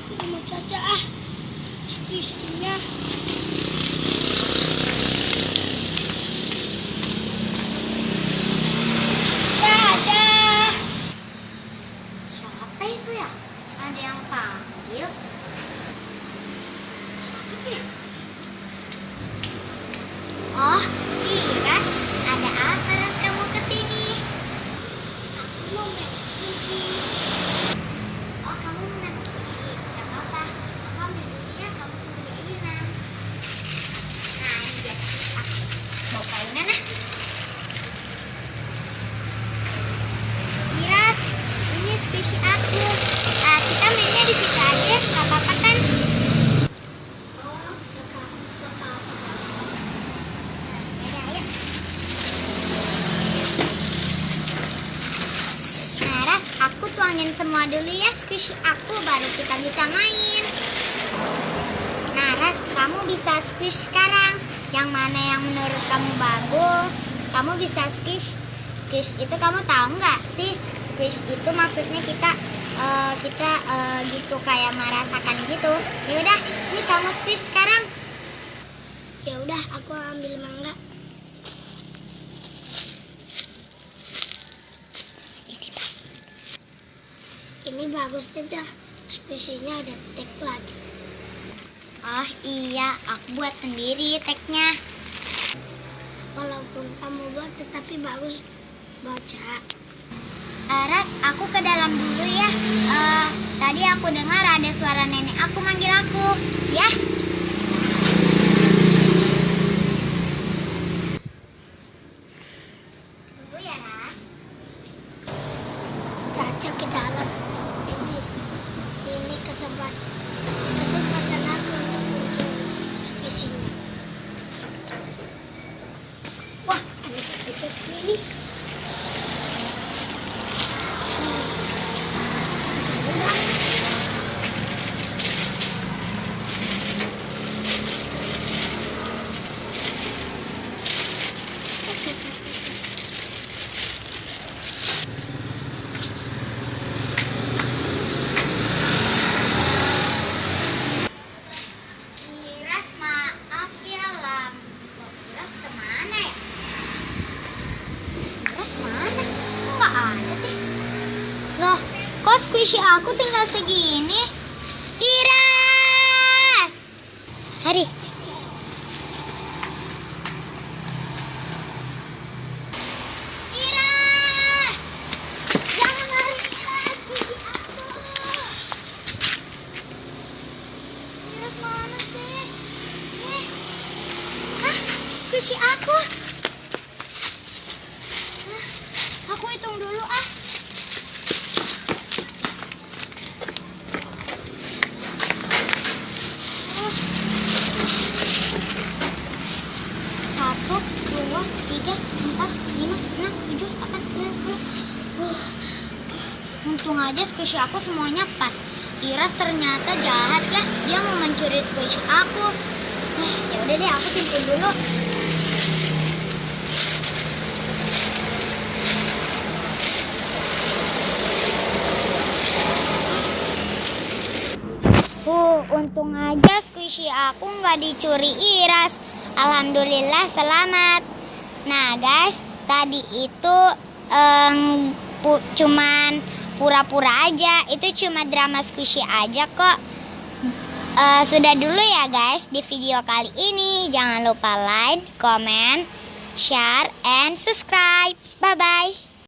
Sama Caca squishy-nya. Caca. Siapa itu ya? Ada yang panggil? Siapa itu ya? Oh, Iras, ada apa Ras kamu kesini? Aku mau main squishy. Oh, kamu menang squishy. Gak apa-apa. Aku ambil dulu ya, kamu tunggu di ayunan. Nah, ini dia squishy aku. Mau ke ayunan ah? Iras, ini squishy aku. Kita mainnya di situ aja, gak apa-apa kan? Oh, gak apa-apa. Ya, ayo. Nah, Ras, aku tuangin semua dulu ya squishy aku, baru kita bisa main. Nah, Ras, kamu bisa squish sekarang. Yang mana yang menurut kamu bagus? Kamu bisa squish. Squish itu kamu tahu nggak sih? Squish itu maksudnya kita gitu kayak merasakan gitu. Ya udah, ini kamu squish sekarang. Ya udah, aku ambil mangga. Ini bagus saja. Squishy-nya ada tag lagi. Oh iya, aku buat sendiri tagnya. Walaupun kamu buat tetapi bagus baca. Ras, aku ke dalam dulu ya. Tadi aku dengar ada suara nenek aku manggil aku. Ya. Tunggu ya, Ras. Caca ke dalam. Ini kesempatan aku untuk mencari squishy-nya. Wah, ada tiket ini. Iras, maaf ya, Iras kemana ya? Iras mana? Kok nggak ada sih? Loh, kok squishy aku tinggal segini? Iras! Hari. Iras! Jangan lari, Iras! Squishy aku! Iras mana sih? Hah? Squishy aku? Hah? Aku hitung dulu ah. Satu, dua, tiga, empat, lima, enam, tujuh, delapan, sembilan, sepuluh. Untung aja squishy aku semuanya pas. Iras ternyata jahat ya, dia mau mencuri squishy aku. Ya udah deh, aku simpen dulu. Untung aja squishy aku nggak dicuri Iras. Alhamdulillah selamat. Nah guys, tadi itu cuman pura-pura aja. Itu cuma drama squishy aja kok. Sudah dulu ya guys di video kali ini. Jangan lupa like, comment, share, and subscribe. Bye-bye.